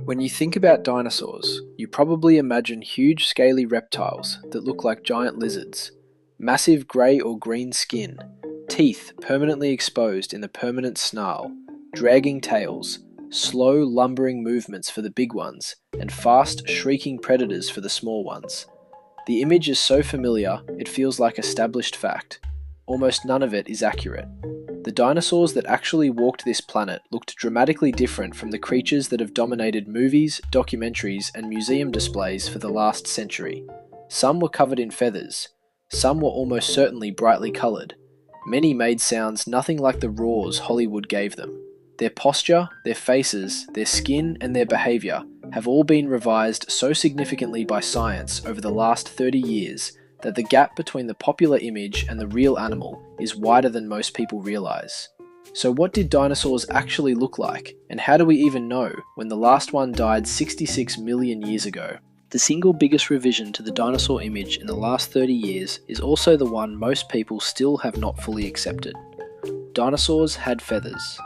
When you think about dinosaurs, you probably imagine huge scaly reptiles that look like giant lizards, massive grey or green skin, teeth permanently exposed in the permanent snarl, dragging tails, slow lumbering movements for the big ones, and fast shrieking predators for the small ones. The image is so familiar, it feels like established fact. Almost none of it is accurate. The dinosaurs that actually walked this planet looked dramatically different from the creatures that have dominated movies, documentaries, and museum displays for the last century. Some were covered in feathers. Some were almost certainly brightly coloured. Many made sounds nothing like the roars Hollywood gave them. Their posture, their faces, their skin, and their behaviour have all been revised so significantly by science over the last 30 years that the gap between the popular image and the real animal is wider than most people realise. So what did dinosaurs actually look like, and how do we even know when the last one died 66 million years ago? The single biggest revision to the dinosaur image in the last 30 years is also the one most people still have not fully accepted. Dinosaurs had feathers.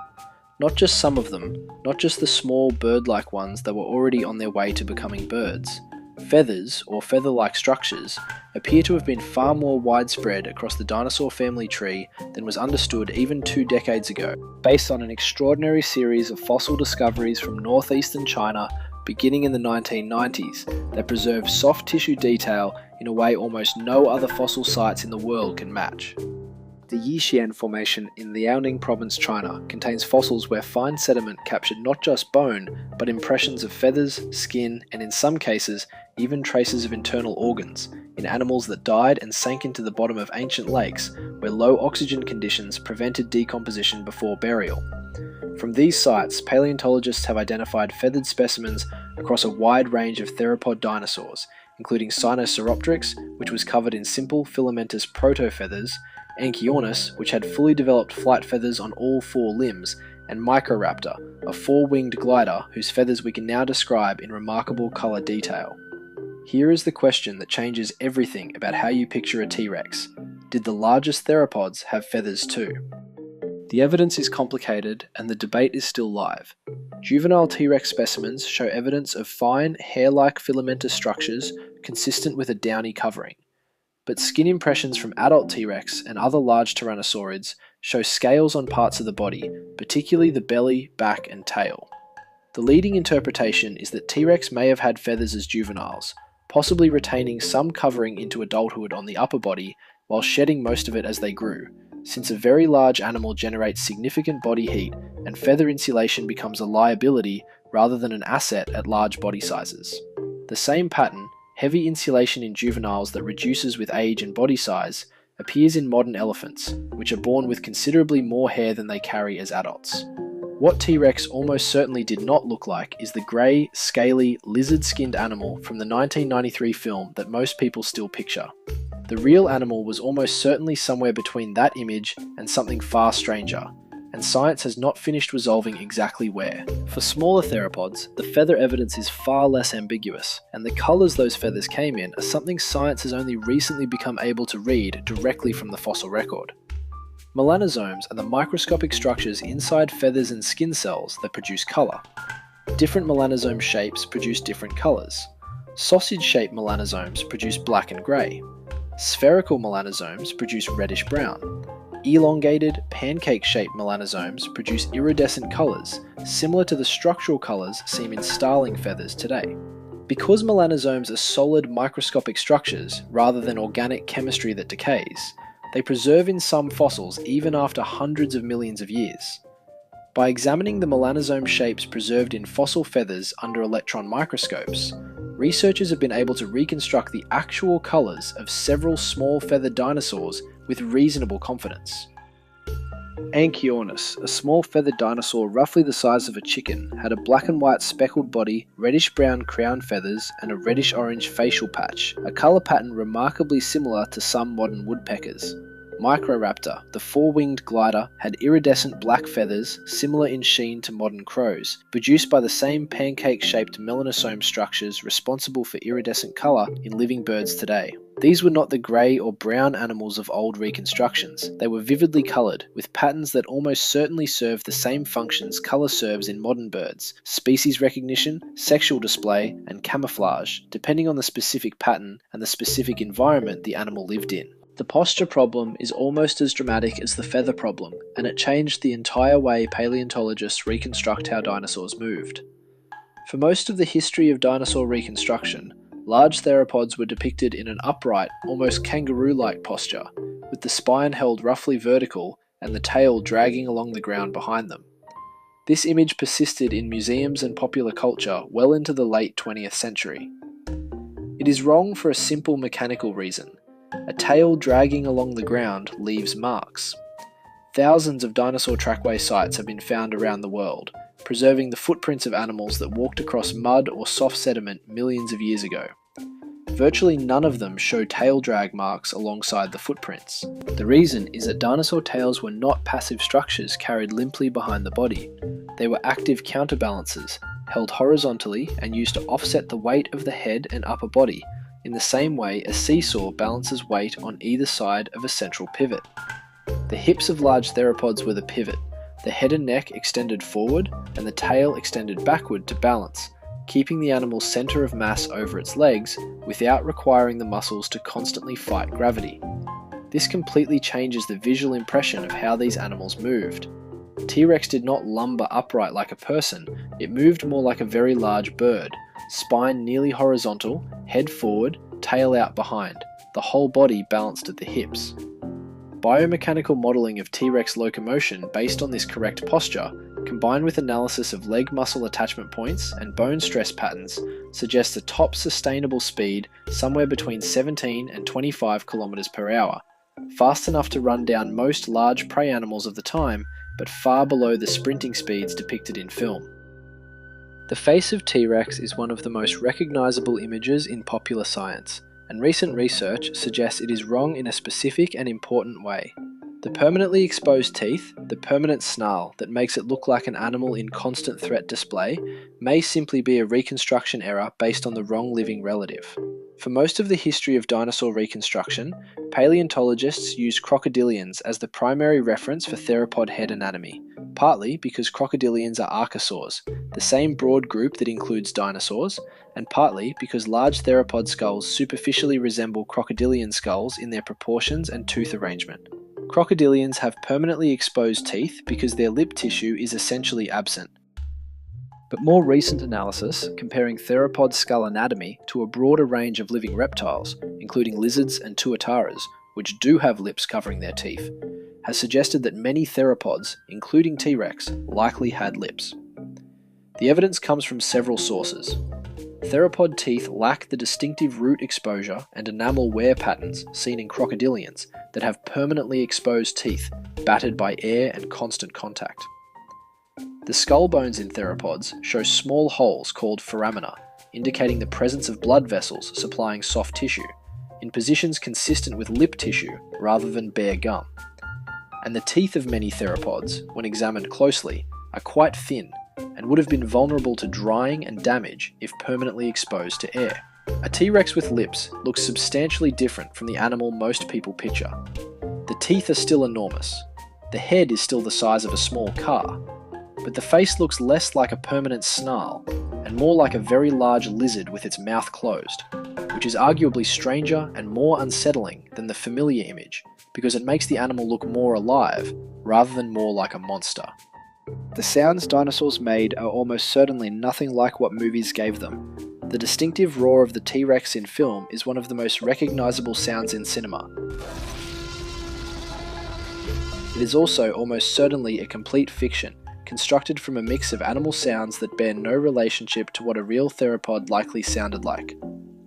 Not just some of them, not just the small bird-like ones that were already on their way to becoming birds. Feathers, or feather-like structures, appear to have been far more widespread across the dinosaur family tree than was understood even 2 decades ago, based on an extraordinary series of fossil discoveries from northeastern China beginning in the 1990s that preserve soft tissue detail in a way almost no other fossil sites in the world can match. The Yixian Formation in Liaoning Province, China, contains fossils where fine sediment captured not just bone, but impressions of feathers, skin, and in some cases, even traces of internal organs, in animals that died and sank into the bottom of ancient lakes, where low oxygen conditions prevented decomposition before burial. From these sites, paleontologists have identified feathered specimens across a wide range of theropod dinosaurs, including Sinosauropteryx, which was covered in simple filamentous proto-feathers, Anchiornis, which had fully developed flight feathers on all 4 limbs, and Microraptor, a 4-winged glider whose feathers we can now describe in remarkable colour detail. Here is the question that changes everything about how you picture a T-Rex. Did the largest theropods have feathers too? The evidence is complicated and the debate is still live. Juvenile T-Rex specimens show evidence of fine, hair-like filamentous structures consistent with a downy covering. But skin impressions from adult T-Rex and other large tyrannosaurids show scales on parts of the body, particularly the belly, back, and tail. The leading interpretation is that T-Rex may have had feathers as juveniles, possibly retaining some covering into adulthood on the upper body while shedding most of it as they grew, since a very large animal generates significant body heat and feather insulation becomes a liability rather than an asset at large body sizes. The same pattern, heavy insulation in juveniles that reduces with age and body size, appears in modern elephants, which are born with considerably more hair than they carry as adults. What T-Rex almost certainly did not look like is the grey, scaly, lizard-skinned animal from the 1993 film that most people still picture. The real animal was almost certainly somewhere between that image and something far stranger, and science has not finished resolving exactly where. For smaller theropods, the feather evidence is far less ambiguous, and the colours those feathers came in are something science has only recently become able to read directly from the fossil record. Melanosomes are the microscopic structures inside feathers and skin cells that produce colour. Different melanosome shapes produce different colours. Sausage-shaped melanosomes produce black and grey. Spherical melanosomes produce reddish-brown. Elongated, pancake-shaped melanosomes produce iridescent colours, similar to the structural colours seen in starling feathers today. Because melanosomes are solid microscopic structures rather than organic chemistry that decays, they preserve in some fossils even after hundreds of millions of years. By examining the melanosome shapes preserved in fossil feathers under electron microscopes, researchers have been able to reconstruct the actual colours of several small feathered dinosaurs with reasonable confidence. Anchiornis, a small feathered dinosaur roughly the size of a chicken, had a black and white speckled body, reddish-brown crown feathers, and a reddish-orange facial patch, a colour pattern remarkably similar to some modern woodpeckers. Microraptor, the four-winged glider, had iridescent black feathers similar in sheen to modern crows, produced by the same pancake-shaped melanosome structures responsible for iridescent colour in living birds today. These were not the grey or brown animals of old reconstructions. They were vividly coloured, with patterns that almost certainly serve the same functions colour serves in modern birds: species recognition, sexual display, and camouflage, depending on the specific pattern and the specific environment the animal lived in. The posture problem is almost as dramatic as the feather problem, and it changed the entire way paleontologists reconstruct how dinosaurs moved. For most of the history of dinosaur reconstruction, large theropods were depicted in an upright, almost kangaroo-like posture, with the spine held roughly vertical and the tail dragging along the ground behind them. This image persisted in museums and popular culture well into the late 20th century. It is wrong for a simple mechanical reason. A tail dragging along the ground leaves marks. Thousands of dinosaur trackway sites have been found around the world, preserving the footprints of animals that walked across mud or soft sediment millions of years ago. Virtually none of them show tail drag marks alongside the footprints. The reason is that dinosaur tails were not passive structures carried limply behind the body. They were active counterbalances, held horizontally and used to offset the weight of the head and upper body, in the same way a seesaw balances weight on either side of a central pivot. The hips of large theropods were the pivot, the head and neck extended forward and the tail extended backward to balance, keeping the animal's centre of mass over its legs without requiring the muscles to constantly fight gravity. This completely changes the visual impression of how these animals moved. T-Rex did not lumber upright like a person, it moved more like a very large bird, spine nearly horizontal, head forward, tail out behind, the whole body balanced at the hips. Biomechanical modelling of T-Rex locomotion based on this correct posture, combined with analysis of leg muscle attachment points and bone stress patterns, suggests a top sustainable speed somewhere between 17 and 25 km per hour, fast enough to run down most large prey animals of the time, but far below the sprinting speeds depicted in film. The face of T-Rex is one of the most recognisable images in popular science, and recent research suggests it is wrong in a specific and important way. The permanently exposed teeth, the permanent snarl that makes it look like an animal in constant threat display, may simply be a reconstruction error based on the wrong living relative. For most of the history of dinosaur reconstruction, paleontologists used crocodilians as the primary reference for theropod head anatomy, partly because crocodilians are archosaurs, the same broad group that includes dinosaurs, and partly because large theropod skulls superficially resemble crocodilian skulls in their proportions and tooth arrangement. Crocodilians have permanently exposed teeth because their lip tissue is essentially absent. But more recent analysis, comparing theropod skull anatomy to a broader range of living reptiles, including lizards and tuataras, which do have lips covering their teeth, has suggested that many theropods, including T-Rex, likely had lips. The evidence comes from several sources. Theropod teeth lack the distinctive root exposure and enamel wear patterns seen in crocodilians that have permanently exposed teeth, battered by air and constant contact. The skull bones in theropods show small holes called foramina, indicating the presence of blood vessels supplying soft tissue, in positions consistent with lip tissue rather than bare gum. And the teeth of many theropods, when examined closely, are quite thin and would have been vulnerable to drying and damage if permanently exposed to air. A T-Rex with lips looks substantially different from the animal most people picture. The teeth are still enormous. The head is still the size of a small car, but the face looks less like a permanent snarl and more like a very large lizard with its mouth closed, which is arguably stranger and more unsettling than the familiar image because it makes the animal look more alive rather than more like a monster. The sounds dinosaurs made are almost certainly nothing like what movies gave them. The distinctive roar of the T-Rex in film is one of the most recognisable sounds in cinema. It is also almost certainly a complete fiction, constructed from a mix of animal sounds that bear no relationship to what a real theropod likely sounded like.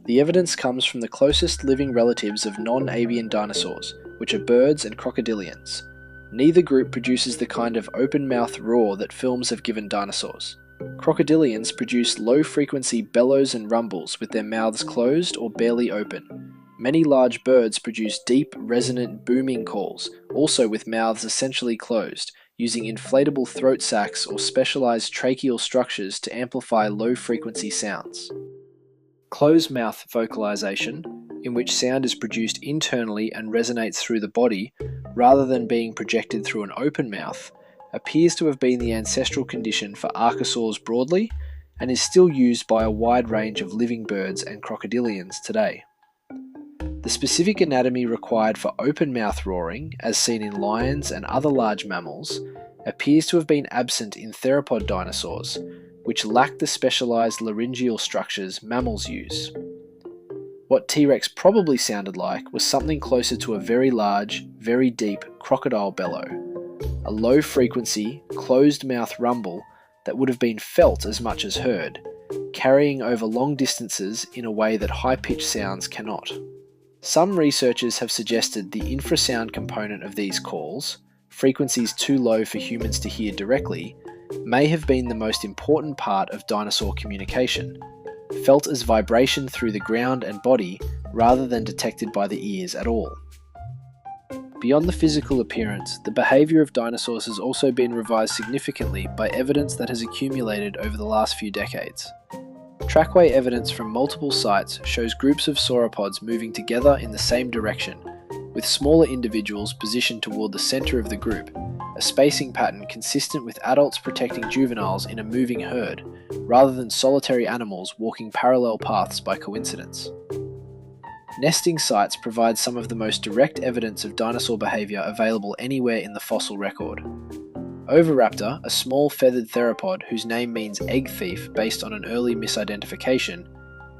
The evidence comes from the closest living relatives of non-avian dinosaurs, which are birds and crocodilians. Neither group produces the kind of open-mouth roar that films have given dinosaurs. Crocodilians produce low-frequency bellows and rumbles with their mouths closed or barely open, many large birds produce deep, resonant, booming calls, also with mouths essentially closed, using inflatable throat sacs or specialized tracheal structures to amplify low-frequency sounds. Closed mouth vocalization, in which sound is produced internally and resonates through the body, rather than being projected through an open mouth, appears to have been the ancestral condition for archosaurs broadly, and is still used by a wide range of living birds and crocodilians today. The specific anatomy required for open mouth roaring, as seen in lions and other large mammals, appears to have been absent in theropod dinosaurs, which lack the specialized laryngeal structures mammals use. What T-Rex probably sounded like was something closer to a very large, very deep crocodile bellow, a low-frequency, closed-mouth rumble that would have been felt as much as heard, carrying over long distances in a way that high-pitched sounds cannot. Some researchers have suggested the infrasound component of these calls, frequencies too low for humans to hear directly, may have been the most important part of dinosaur communication, felt as vibration through the ground and body rather than detected by the ears at all. Beyond the physical appearance, the behaviour of dinosaurs has also been revised significantly by evidence that has accumulated over the last few decades. Trackway evidence from multiple sites shows groups of sauropods moving together in the same direction, with smaller individuals positioned toward the centre of the group, a spacing pattern consistent with adults protecting juveniles in a moving herd, rather than solitary animals walking parallel paths by coincidence. Nesting sites provide some of the most direct evidence of dinosaur behaviour available anywhere in the fossil record. Oviraptor, a small feathered theropod whose name means egg thief based on an early misidentification,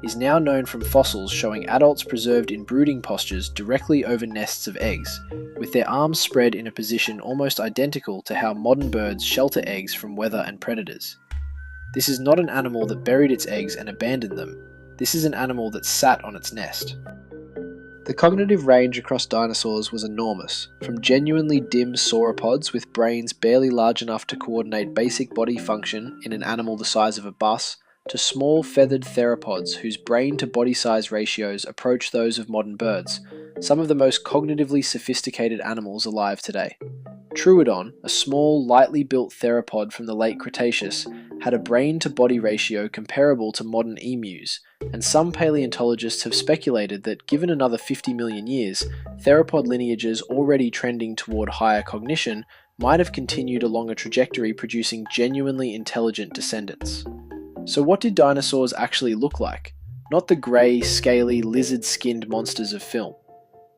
is now known from fossils showing adults preserved in brooding postures directly over nests of eggs, with their arms spread in a position almost identical to how modern birds shelter eggs from weather and predators. This is not an animal that buried its eggs and abandoned them. This is an animal that sat on its nest. The cognitive range across dinosaurs was enormous, from genuinely dim sauropods with brains barely large enough to coordinate basic body function in an animal the size of a bus, to small feathered theropods whose brain-to-body size ratios approach those of modern birds, some of the most cognitively sophisticated animals alive today. Troodon, a small, lightly built theropod from the late Cretaceous, had a brain-to-body ratio comparable to modern emus, and some paleontologists have speculated that, given another 50 million years, theropod lineages already trending toward higher cognition might have continued along a trajectory producing genuinely intelligent descendants. So what did dinosaurs actually look like? Not the grey, scaly, lizard-skinned monsters of film.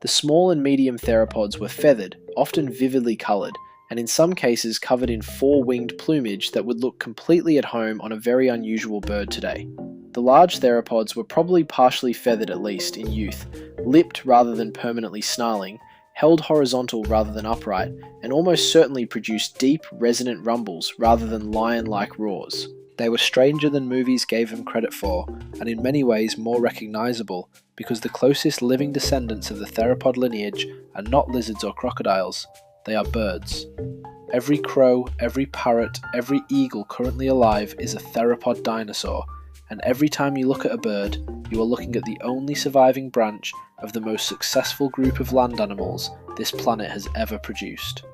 The small and medium theropods were feathered, often vividly coloured, and in some cases covered in four-winged plumage that would look completely at home on a very unusual bird today. The large theropods were probably partially feathered at least in youth, lipped rather than permanently snarling, held horizontal rather than upright, and almost certainly produced deep, resonant rumbles rather than lion-like roars. They were stranger than movies gave them credit for, and in many ways more recognisable, because the closest living descendants of the theropod lineage are not lizards or crocodiles, they are birds. Every crow, every parrot, every eagle currently alive is a theropod dinosaur, and every time you look at a bird, you are looking at the only surviving branch of the most successful group of land animals this planet has ever produced.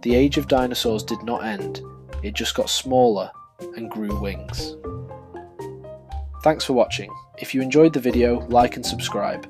The age of dinosaurs did not end, it just got smaller and grew wings. Thanks for watching. If you enjoyed the video, like and subscribe.